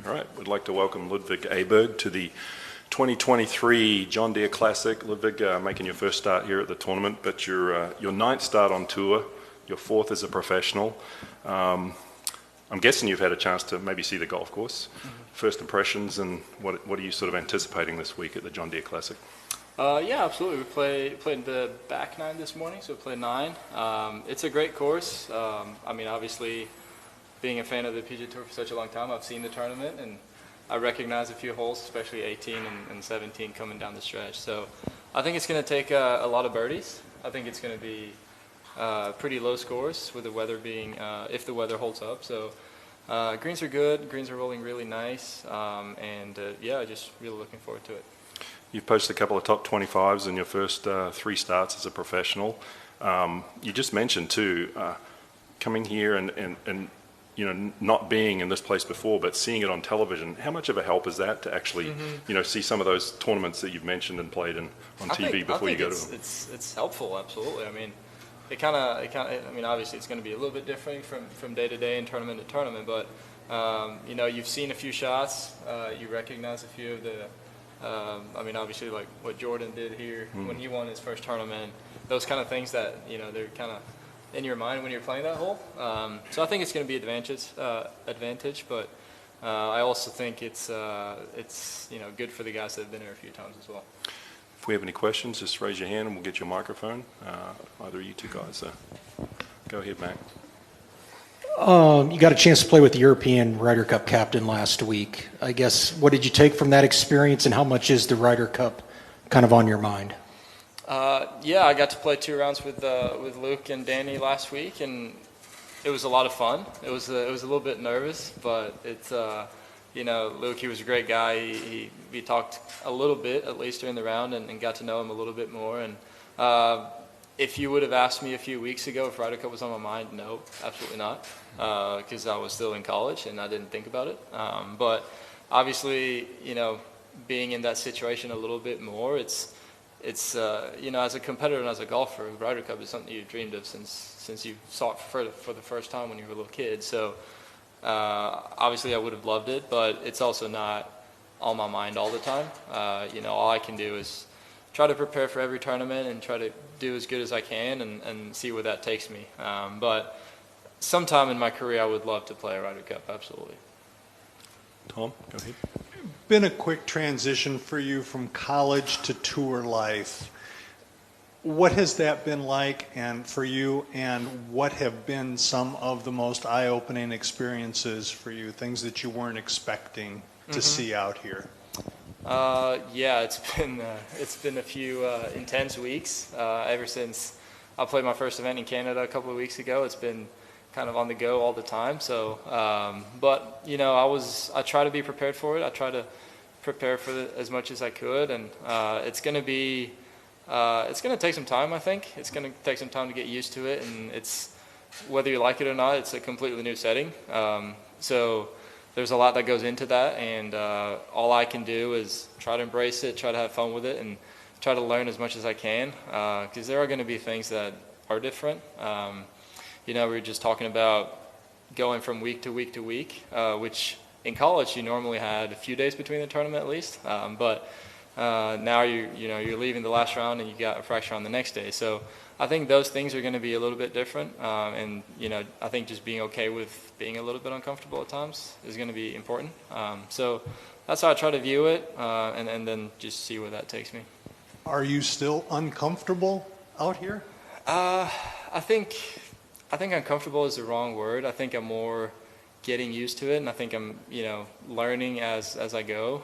All right, we'd like to welcome Ludvig Aberg to the 2023 John Deere Classic. Ludvig, making your first start here at the tournament, but your ninth start on tour, your fourth as a professional. I'm guessing you've had a chance to maybe see the golf course. First impressions, and what are you sort of anticipating this week at the John Deere Classic? Yeah, absolutely. We played the back nine this morning, so we played 9. It's a great course. I mean, obviously, being a fan of the PGA Tour for such a long time, I've seen the tournament, and I recognize a few holes, especially 18 and 17 coming down the stretch. So I think it's going to take a lot of birdies. I think it's going to be pretty low scores, with the weather being, if the weather holds up. So greens are good. Greens are rolling really nice. Yeah, just really looking forward to it. You've posted a couple of top 25s in your first 3 starts as a professional. You just mentioned, too, coming here and you know, not being in this place before, but seeing it on television. How much of a help is that to actually, you know, see some of those tournaments that you've mentioned and played on TV before you go to them? It's helpful, absolutely. I mean, it kind of. I mean, obviously, it's going to be a little bit different from day to day and tournament to tournament. But you know, you've seen a few shots. You recognize a few of the. I mean, obviously, like what Jordan did here when he won his first tournament. Those kind of things that, you know, they're kind of in your mind when you're playing that hole. So I think it's going to be advantage, but I also think it's you know, good for the guys that have been here a few times as well. If we have any questions, just raise your hand and we'll get you a microphone. Either of you two guys. Go ahead, Mac. You got a chance to play with the European Ryder Cup captain last week. I guess, what did you take from that experience, and how much is the Ryder Cup kind of on your mind? Yeah, I got to play 2 rounds with Luke and Danny last week, and it was a lot of fun. It was a little bit nervous, but it's you know, Luke, he was a great guy. We talked a little bit, at least during the round, and got to know him a little bit more. And if you would have asked me a few weeks ago if Ryder Cup was on my mind, no, absolutely not, because I was still in college and I didn't think about it. But obviously, you know, being in that situation a little bit more, it's you know, as a competitor and as a golfer, Ryder Cup is something you dreamed of since you saw it for the first time when you were a little kid. So obviously I would have loved it, but it's also not on my mind all the time. You know, all I can do is try to prepare for every tournament and try to do as good as I can and see where that takes me. But sometime in my career, I would love to play a Ryder Cup, absolutely. Tom, go ahead. Been a quick transition for you from college to tour life. What has that been like and for you, and what have been some of the most eye-opening experiences for you, things that you weren't expecting to see out here? Yeah, it's been a few intense weeks ever since I played my first event in Canada a couple of weeks ago. It's been kind of on the go all the time. So, but you know, I try to be prepared for it. I try to prepare for it as much as I could, and it's going to take some time. I think it's going to take some time to get used to it, and it's, whether you like it or not, it's a completely new setting. So there's a lot that goes into that, and all I can do is try to embrace it, try to have fun with it, and try to learn as much as I can, because there are going to be things that are different. You know, we were just talking about going from week to week to week, which in college you normally had a few days between the tournament at least, but now you're leaving the last round and you got a fracture on the next day. So I think those things are going to be a little bit different, and you know, I think just being okay with being a little bit uncomfortable at times is going to be important. So that's how I try to view it, and then just see where that takes me. Are you still uncomfortable out here? I think uncomfortable is the wrong word. I think I'm more getting used to it, and I think I'm, you know, learning as I go.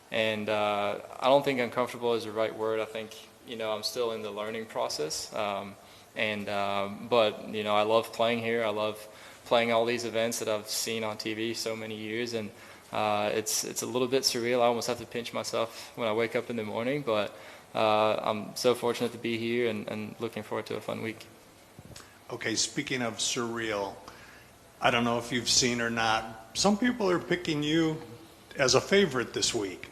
And I don't think uncomfortable is the right word. I think, you know, I'm still in the learning process. But you know, I love playing here. I love playing all these events that I've seen on TV so many years, and it's a little bit surreal. I almost have to pinch myself when I wake up in the morning, but I'm so fortunate to be here and looking forward to a fun week. Okay, speaking of surreal, I don't know if you've seen or not, some people are picking you as a favorite this week.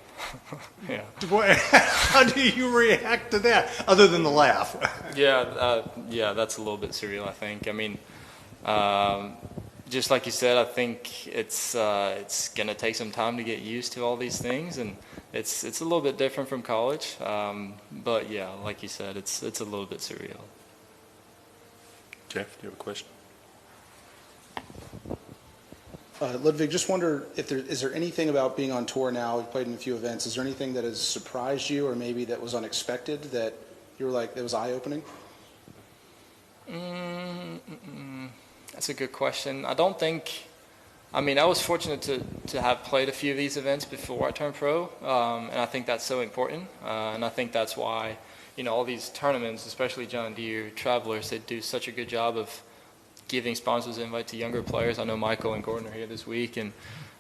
Yeah. How do you react to that, other than the laugh? Yeah, that's a little bit surreal, I think. I mean, just like you said, I think it's going to take some time to get used to all these things, and it's a little bit different from college. But yeah, like you said, it's a little bit surreal. Jeff, do you have a question? Ludvig, just wonder if is there anything about being on tour now, you've played in a few events, is there anything that has surprised you or maybe that was unexpected that you were like, that was eye-opening? That's a good question. I don't think, I mean, I was fortunate to have played a few of these events before I turned pro, and I think that's so important, and I think that's why, all these tournaments, especially John Deere, Travelers, they do such a good job of giving sponsors invite to younger players. I know Michael and Gordon are here this week, and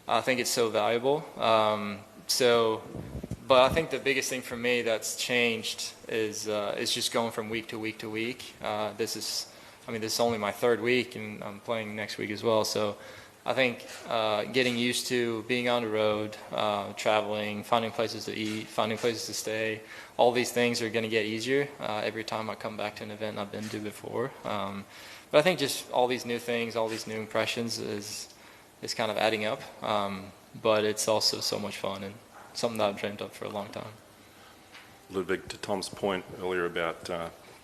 I think it's so valuable. But I think the biggest thing for me that's changed is just going from week to week to week. This is only my third week, and I'm playing next week as well. So I think getting used to being on the road, traveling, finding places to eat, finding places to stay, all these things are going to get easier every time I come back to an event I've been to before. But I think just all these new things, all these new impressions is kind of adding up. But it's also so much fun and something that I've dreamed of for a long time. Ludvig, to Tom's point earlier about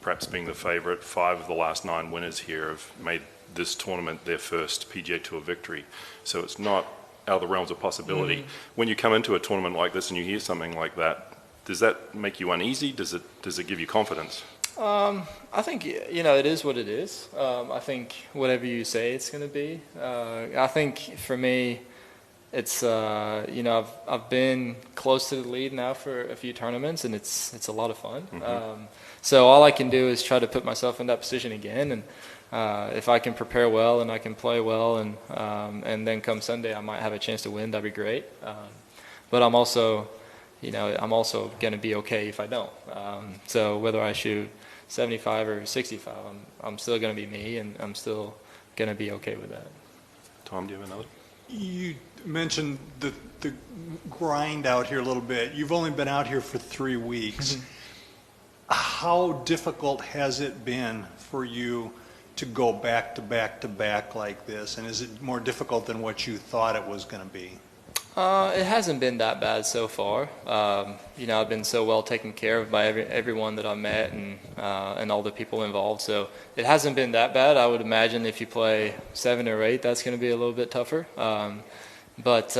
perhaps being the favorite, 5 of the last 9 winners here have made this tournament their first PGA Tour victory. So it's not out of the realms of possibility. When you come into a tournament like this and you hear something like that, does that make you uneasy? Does it give you confidence? I think, it is what it is. I think whatever you say it's going to be. I think for me, it's, I've been close to the lead now for a few tournaments, and it's a lot of fun. So all I can do is try to put myself in that position again, and if I can prepare well and I can play well, and then come Sunday I might have a chance to win, that'd be great. But I'm also going to be okay if I don't. So whether I shoot 75 or 65, I'm still going to be me, and I'm still going to be okay with that. Tom, do you have another? You mentioned the grind out here a little bit. You've only been out here for 3 weeks. How difficult has it been for you to go back to back to back like this? And is it more difficult than what you thought it was going to be? It hasn't been that bad so far. I've been so well taken care of by everyone that I've met and all the people involved. So it hasn't been that bad. I would imagine if you play 7 or 8, that's going to be a little bit tougher. But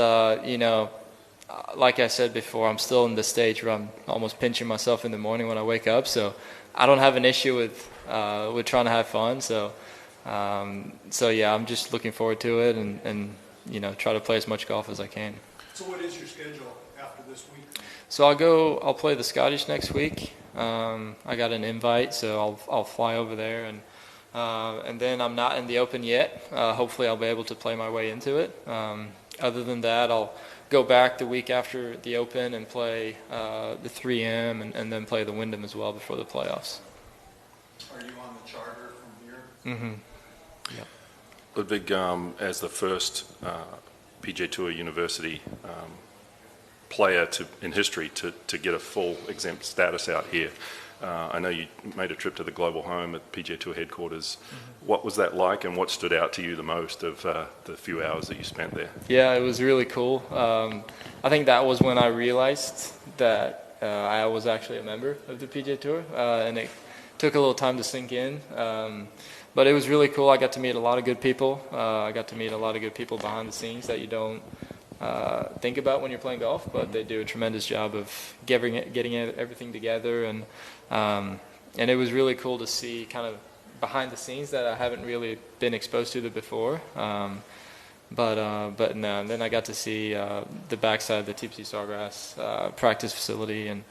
like I said before, I'm still in the stage where I'm almost pinching myself in the morning when I wake up. So I don't have an issue with trying to have fun. So yeah, I'm just looking forward to it and try to play as much golf as I can. So what is your schedule after this week? So I'll play the Scottish next week. I got an invite, so I'll fly over there, and then I'm not in the Open yet. Hopefully I'll be able to play my way into it. Other than that, I'll go back the week after the Open and play the 3M and then play the Wyndham as well before the playoffs. Are you on the charter from here? Yep. Ludvig, as the first PGA Tour University player in history to get a full exempt status out here, I know you made a trip to the Global Home at PGA Tour headquarters. What was that like, and what stood out to you the most of the few hours that you spent there? Yeah, it was really cool. I think that was when I realized that I was actually a member of the PGA Tour, and it took a little time to sink in. But it was really cool. I got to meet a lot of good people. I got to meet a lot of good people behind the scenes that you don't think about when you're playing golf, but they do a tremendous job of getting everything together. And it was really cool to see kind of behind the scenes that I haven't really been exposed to before. But no, and then I got to see the backside of the Tipsy Sawgrass practice facility, and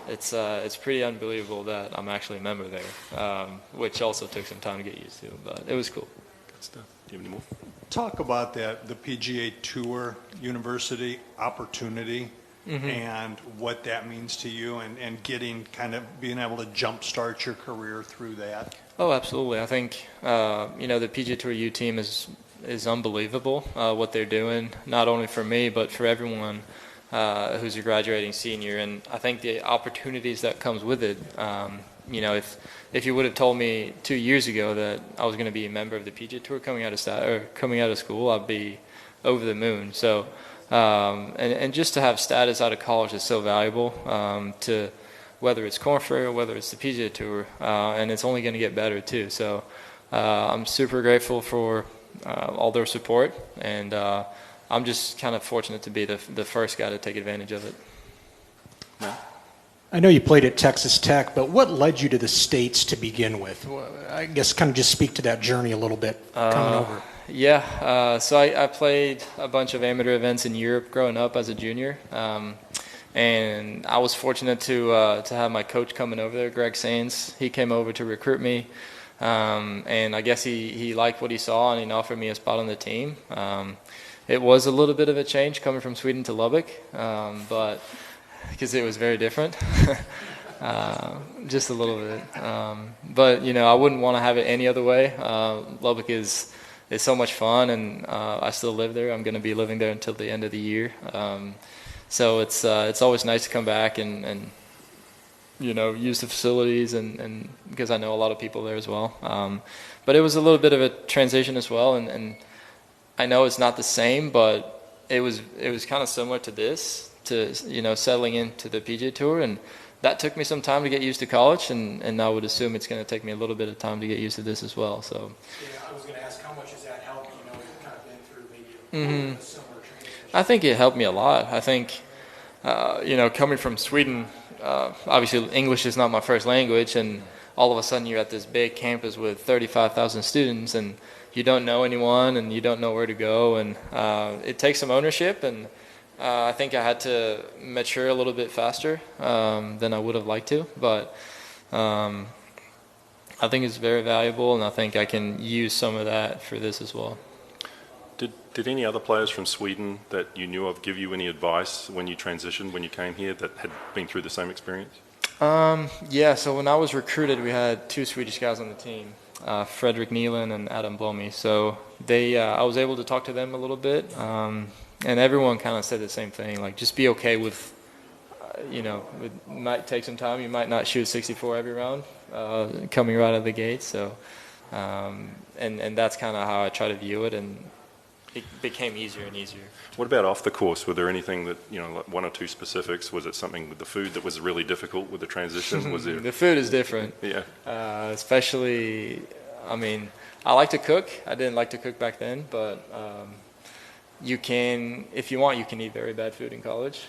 it's pretty unbelievable that I'm actually a member there, which also took some time to get used to, but it was cool. Good stuff. Do you have any more? Talk about that, the PGA Tour University opportunity and what that means to you, and being able to jumpstart your career through that. Oh, absolutely. I think the PGA Tour U team is unbelievable, what they're doing, not only for me but for everyone who's a graduating senior. And I think the opportunities that comes with it, if you would have told me 2 years ago that I was going to be a member of the PGA Tour coming out of school, I'd be over the moon. So, and just to have status out of college is so valuable, to whether it's Korn Ferry or whether it's the PGA Tour, and it's only going to get better too. So, I'm super grateful for all their support, and I'm just kind of fortunate to be the first guy to take advantage of it. Yeah. I know you played at Texas Tech, but what led you to the States to begin with? Well, I guess kind of just speak to that journey a little bit coming over. Yeah, so I played a bunch of amateur events in Europe growing up as a junior, and I was fortunate to have my coach coming over there, Greg Sands. He came over to recruit me, and I guess he liked what he saw, and he offered me a spot on the team. It was a little bit of a change coming from Sweden to Lubbock, but because it was very different, just a little bit. But I wouldn't want to have it any other way. Lubbock is so much fun, and I still live there. I'm going to be living there until the end of the year. So it's always nice to come back and use the facilities, and because I know a lot of people there as well. But it was a little bit of a transition as well, and I know it's not the same, but it was kind of similar to this, to settling into the PGA Tour, and that took me some time to get used to college, and I would assume it's going to take me a little bit of time to get used to this as well. So yeah, I was going to ask, how much has that helped? You've kind of been through maybe a similar transition. I think it helped me a lot. I think coming from Sweden, obviously English is not my first language, and all of a sudden you're at this big campus with 35,000 students, and you don't know anyone, and you don't know where to go, and it takes some ownership, and I think I had to mature a little bit faster than I would have liked to, but I think it's very valuable, and I think I can use some of that for this as well. Did any other players from Sweden that you knew of give you any advice when you transitioned, when you came here, that had been through the same experience? Yeah, so when I was recruited, we had 2 Swedish guys on the team, Fredrik Nielen and Adam Blomy. So I was able to talk to them a little bit, and everyone kind of said the same thing, like just be okay with, it might take some time. You might not shoot 64 every round coming right out of the gate. So, and that's kind of how I try to view it, and it became easier and easier. What about off the course? Were there anything that, like 1 or 2 specifics? Was it something with the food that was really difficult with the transition? Was there... The food is different. Yeah. Especially, I like to cook. I didn't like to cook back then, but you can, if you want, you can eat very bad food in college.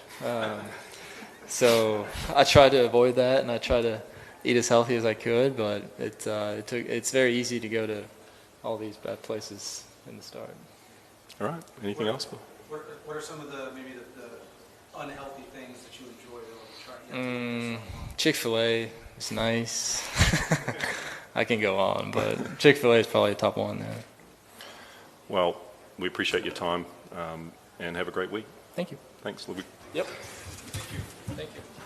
So I try to avoid that, and I try to eat as healthy as I could, but it's very easy to go to all these bad places in the start. All right. Anything else? What are some of the unhealthy things that you enjoy trying? Chick-fil-A is nice. I can go on, but Chick-fil-A is probably top one there. Well, we appreciate your time, and have a great week. Thank you. Thanks, Ludwig. Yep. Thank you.